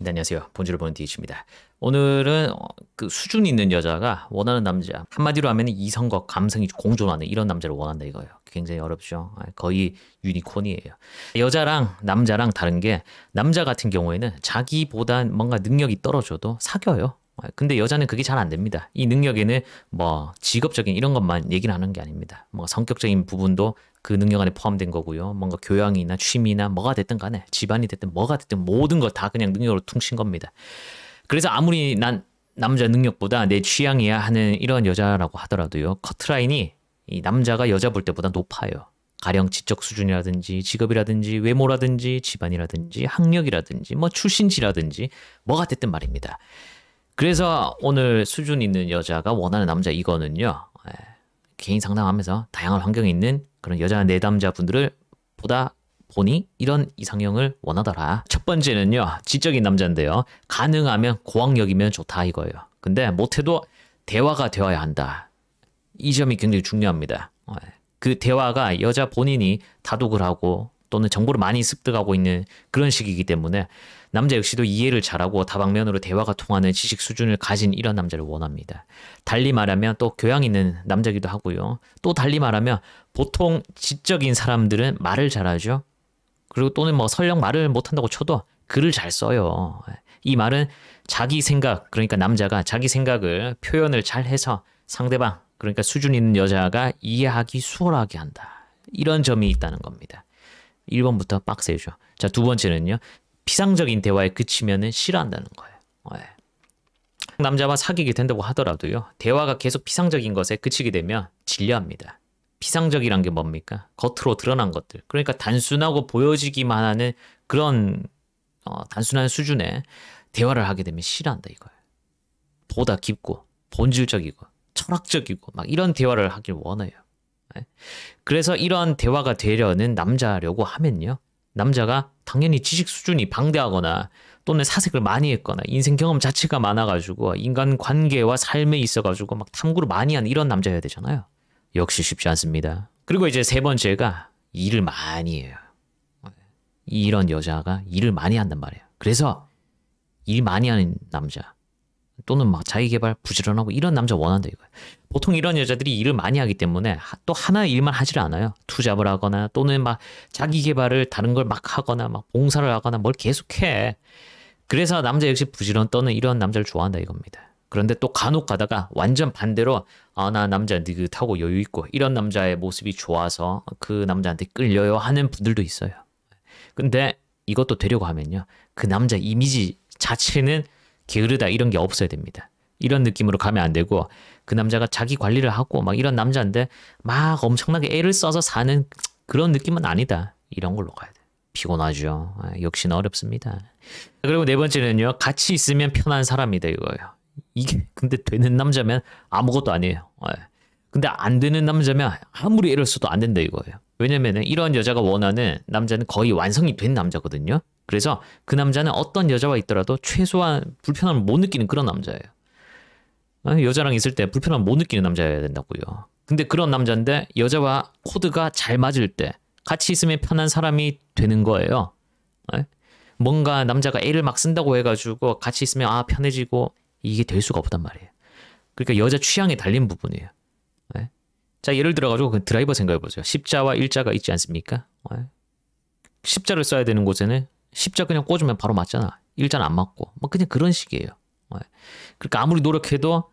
네, 안녕하세요. 본주를 보는 디이치입니다. 오늘은 그 수준 있는 여자가 원하는 남자, 한마디로 하면 이성과 감성이 공존하는 이런 남자를 원한다 이거예요. 굉장히 어렵죠. 거의 유니콘이에요. 여자랑 남자랑 다른 게 남자 같은 경우에는 자기보다 뭔가 능력이 떨어져도 사겨요. 근데 여자는 그게 잘 안 됩니다. 이 능력에는 뭐 직업적인 이런 것만 얘기를 하는 게 아닙니다. 뭐 성격적인 부분도 그 능력 안에 포함된 거고요. 뭔가 교양이나 취미나 뭐가 됐든 간에 집안이 됐든 뭐가 됐든 모든 거 다 그냥 능력으로 퉁친 겁니다. 그래서 아무리 난 남자 능력보다 내 취향이야 하는 이런 여자라고 하더라도요. 커트라인이 이 남자가 여자 볼 때보다 높아요. 가령 지적 수준이라든지 직업이라든지 외모라든지 집안이라든지 학력이라든지 뭐 출신지라든지 뭐가 됐든 말입니다. 그래서 오늘 수준 있는 여자가 원하는 남자 이거는요. 개인 상담하면서 다양한 환경에 있는 그런 여자 내담자분들을 보다 보니 이런 이상형을 원하더라. 첫 번째는요. 지적인 남자인데요. 가능하면 고학력이면 좋다 이거예요. 근데 못해도 대화가 되어야 한다. 이 점이 굉장히 중요합니다. 그 대화가 여자 본인이 다독을 하고 또는 정보를 많이 습득하고 있는 그런 시기이기 때문에 남자 역시도 이해를 잘하고 다방면으로 대화가 통하는 지식 수준을 가진 이런 남자를 원합니다. 달리 말하면 또 교양 있는 남자기도 하고요. 또 달리 말하면 보통 지적인 사람들은 말을 잘하죠. 그리고 또는 뭐 설령 말을 못한다고 쳐도 글을 잘 써요. 이 말은 자기 생각, 그러니까 남자가 자기 생각을 표현을 잘 해서 상대방, 그러니까 수준 있는 여자가 이해하기 수월하게 한다. 이런 점이 있다는 겁니다. 1번부터 빡세죠. 자, 두 번째는요. 피상적인 대화에 그치면은 싫어한다는 거예요. 남자와 사귀게 된다고 하더라도요. 대화가 계속 피상적인 것에 그치게 되면 질려합니다. 피상적이란 게 뭡니까? 겉으로 드러난 것들. 그러니까 단순하고 보여지기만 하는 그런 단순한 수준의 대화를 하게 되면 싫어한다 이거예요. 보다 깊고 본질적이고 철학적이고 막 이런 대화를 하길 원해요. 그래서 이런 대화가 되려는 남자려고 하면요. 남자가 당연히 지식 수준이 방대하거나 또는 사색을 많이 했거나 인생 경험 자체가 많아가지고 인간 관계와 삶에 있어가지고 막 탐구를 많이 하는 이런 남자여야 되잖아요. 역시 쉽지 않습니다. 그리고 이제 세 번째가 일을 많이 해요. 이런 여자가 일을 많이 한단 말이에요. 그래서 일 많이 하는 남자 또는 막 자기계발 부지런하고 이런 남자 원한다 이거예요. 보통 이런 여자들이 일을 많이 하기 때문에 또 하나의 일만 하질 않아요. 투잡을 하거나 또는 막 자기계발을 다른 걸 막 하거나 막 봉사를 하거나 뭘 계속해. 그래서 남자 역시 부지런 떠는 이런 남자를 좋아한다 이겁니다. 그런데 또 간혹 가다가 완전 반대로 나 남자 느긋하고 여유 있고 이런 남자의 모습이 좋아서 그 남자한테 끌려요 하는 분들도 있어요. 근데 이것도 되려고 하면요. 그 남자 이미지 자체는 게으르다 이런 게 없어야 됩니다. 이런 느낌으로 가면 안 되고 그 남자가 자기 관리를 하고 막 이런 남자인데 막 엄청나게 애를 써서 사는 그런 느낌은 아니다. 이런 걸로 가야 돼. 피곤하죠. 역시나 어렵습니다. 그리고 네 번째는요. 같이 있으면 편한 사람이다 이거예요. 이게 근데 되는 남자면 아무것도 아니에요. 근데 안 되는 남자면 아무리 애를 써도 안 된다 이거예요. 왜냐면은 이런 여자가 원하는 남자는 거의 완성이 된 남자거든요. 그래서 그 남자는 어떤 여자와 있더라도 최소한 불편함을 못 느끼는 그런 남자예요. 여자랑 있을 때 불편함을 못 느끼는 남자여야 된다고요. 근데 그런 남자인데 여자와 코드가 잘 맞을 때 같이 있으면 편한 사람이 되는 거예요. 뭔가 남자가 애를 막 쓴다고 해가지고 같이 있으면 편해지고 이게 될 수가 없단 말이에요. 그러니까 여자 취향에 달린 부분이에요. 자, 예를 들어가지고 그 드라이버 생각해보세요. 십자와 일자가 있지 않습니까? 십자를 써야 되는 곳에는 십자 그냥 꽂으면 바로 맞잖아. 일자는 안 맞고. 뭐 그냥 그런 식이에요. 그러니까 아무리 노력해도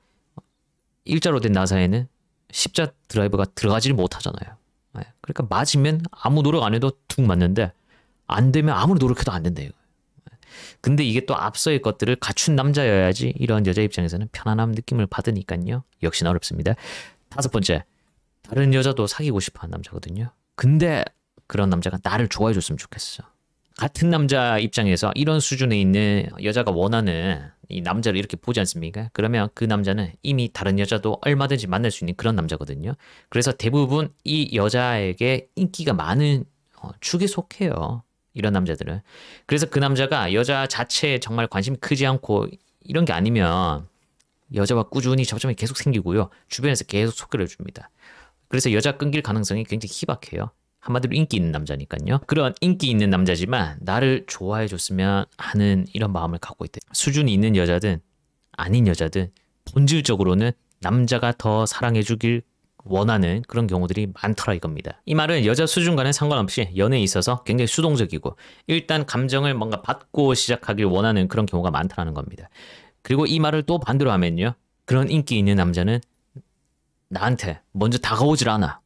일자로 된 나사에는 십자 드라이버가 들어가지를 못하잖아요. 그러니까 맞으면 아무 노력 안 해도 툭 맞는데 안 되면 아무리 노력해도 안 된다. 근데 이게 또 앞서의 것들을 갖춘 남자여야지 이런 여자 입장에서는 편안함 느낌을 받으니까요. 역시나 어렵습니다. 다섯 번째. 다른 여자도 사귀고 싶어하는 남자거든요. 근데 그런 남자가 나를 좋아해 줬으면 좋겠어. 같은 남자 입장에서 이런 수준에 있는 여자가 원하는 이 남자를 이렇게 보지 않습니까? 그러면 그 남자는 이미 다른 여자도 얼마든지 만날 수 있는 그런 남자거든요. 그래서 대부분 이 여자에게 인기가 많은 축에 속해요. 이런 남자들은. 그래서 그 남자가 여자 자체에 정말 관심이 크지 않고 이런 게 아니면 여자와 꾸준히 접점이 계속 생기고요. 주변에서 계속 소개를 해줍니다. 그래서 여자 끊길 가능성이 굉장히 희박해요. 한마디로 인기 있는 남자니까요. 그런 인기 있는 남자지만 나를 좋아해 줬으면 하는 이런 마음을 갖고 있대. 수준이 있는 여자든 아닌 여자든 본질적으로는 남자가 더 사랑해 주길 원하는 그런 경우들이 많더라 이겁니다. 이 말은 여자 수준과는 상관없이 연애에 있어서 굉장히 수동적이고 일단 감정을 뭔가 받고 시작하길 원하는 그런 경우가 많다는 겁니다. 그리고 이 말을 또 반대로 하면요. 그런 인기 있는 남자는 나한테 먼저 다가오질 않아.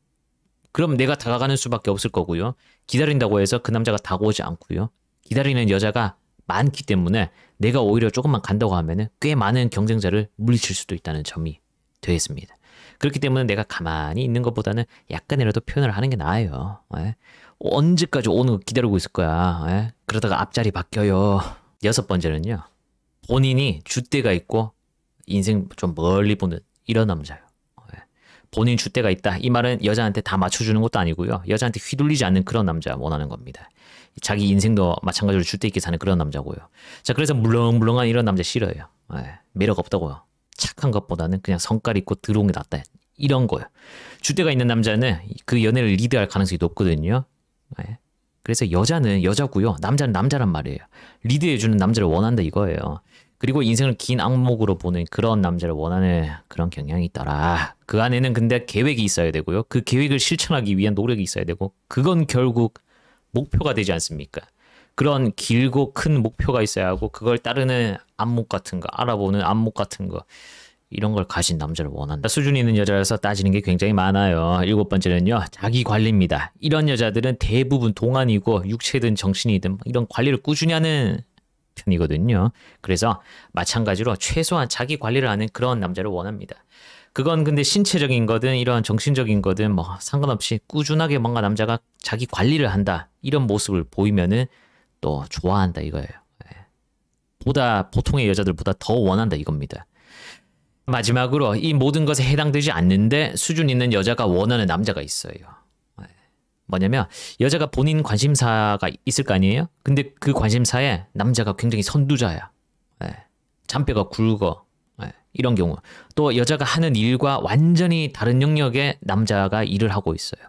그럼 내가 다가가는 수밖에 없을 거고요. 기다린다고 해서 그 남자가 다가오지 않고요. 기다리는 여자가 많기 때문에 내가 오히려 조금만 간다고 하면은 꽤 많은 경쟁자를 물리칠 수도 있다는 점이 되겠습니다. 그렇기 때문에 내가 가만히 있는 것보다는 약간이라도 표현을 하는 게 나아요. 예? 언제까지 오는 거 기다리고 있을 거야. 예? 그러다가 앞자리 바뀌어요. 6번째는요. 본인이 줏대가 있고 인생 좀 멀리 보는 이런 남자예요. 예? 본인 줏대가 있다. 이 말은 여자한테 다 맞춰주는 것도 아니고요. 여자한테 휘둘리지 않는 그런 남자 원하는 겁니다. 자기 인생도 마찬가지로 줏대 있게 사는 그런 남자고요. 자, 그래서 물렁물렁한 이런 남자 싫어요. 예? 매력 없다고요. 착한 것보다는 그냥 성깔 있고 들어온 게 낫다. 이런 거예요. 줏대가 있는 남자는 그 연애를 리드할 가능성이 높거든요. 네. 그래서 여자는 여자고요. 남자는 남자란 말이에요. 리드해주는 남자를 원한다 이거예요. 그리고 인생을 긴 악목으로 보는 그런 남자를 원하는 그런 경향이 있더라. 그 안에는 근데 계획이 있어야 되고요. 그 계획을 실천하기 위한 노력이 있어야 되고 그건 결국 목표가 되지 않습니까? 그런 길고 큰 목표가 있어야 하고 그걸 따르는 안목 같은 거, 알아보는 안목 같은 거 이런 걸 가진 남자를 원한다. 수준이 있는 여자라서 따지는 게 굉장히 많아요. 7번째는요. 자기 관리입니다. 이런 여자들은 대부분 동안이고 육체든 정신이든 이런 관리를 꾸준히 하는 편이거든요. 그래서 마찬가지로 최소한 자기 관리를 하는 그런 남자를 원합니다. 그건 근데 신체적인 거든 이런 정신적인 거든 뭐 상관없이 꾸준하게 뭔가 남자가 자기 관리를 한다. 이런 모습을 보이면은 또 좋아한다 이거예요. 보다 보통의 여자들보다 더 원한다 이겁니다. 마지막으로 이 모든 것에 해당되지 않는데 수준 있는 여자가 원하는 남자가 있어요. 뭐냐면 여자가 본인 관심사가 있을 거 아니에요? 근데 그 관심사에 남자가 굉장히 선두자야. 잔뼈가 굵어. 이런 경우. 또 여자가 하는 일과 완전히 다른 영역에 남자가 일을 하고 있어요.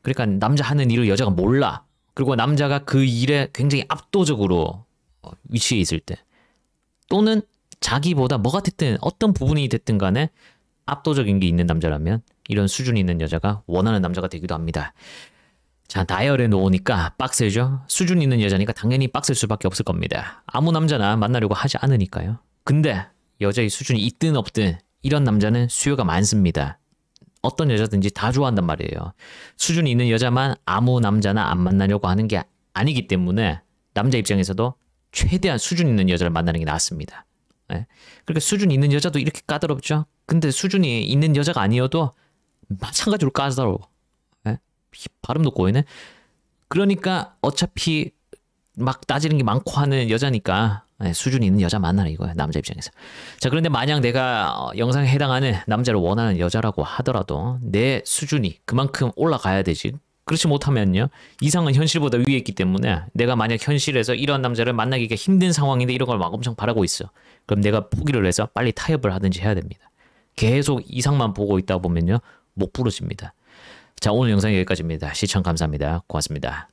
그러니까 남자 하는 일을 여자가 몰라. 그리고 남자가 그 일에 굉장히 압도적으로 위치해 있을 때 또는 자기보다 뭐가 됐든 어떤 부분이 됐든 간에 압도적인 게 있는 남자라면 이런 수준이 있는 여자가 원하는 남자가 되기도 합니다. 자, 나열해 놓으니까 빡세죠? 수준 있는 여자니까 당연히 빡셀 수밖에 없을 겁니다. 아무 남자나 만나려고 하지 않으니까요. 근데 여자의 수준이 있든 없든 이런 남자는 수요가 많습니다. 어떤 여자든지 다 좋아한단 말이에요. 수준이 있는 여자만 아무 남자나 안 만나려고 하는 게 아니기 때문에 남자 입장에서도 최대한 수준 있는 여자를 만나는 게 낫습니다. 그러니까 수준이 있는 여자도 이렇게 까다롭죠. 근데 수준이 있는 여자가 아니어도 마찬가지로 까다로워. 발음도 꼬이네. 그러니까 어차피 막 따지는 게 많고 하는 여자니까 수준이 있는 여자 만나라 이거야 남자 입장에서. 자, 그런데 만약 내가 영상에 해당하는 남자를 원하는 여자라고 하더라도 내 수준이 그만큼 올라가야 되지. 그렇지 못하면요 이상은 현실보다 위에 있기 때문에 내가 만약 현실에서 이런 남자를 만나기가 힘든 상황인데 이런 걸 막 엄청 바라고 있어. 그럼 내가 포기를 해서 빨리 타협을 하든지 해야 됩니다. 계속 이상만 보고 있다 보면요 못 부러집니다. 자, 오늘 영상 여기까지입니다. 시청 감사합니다. 고맙습니다.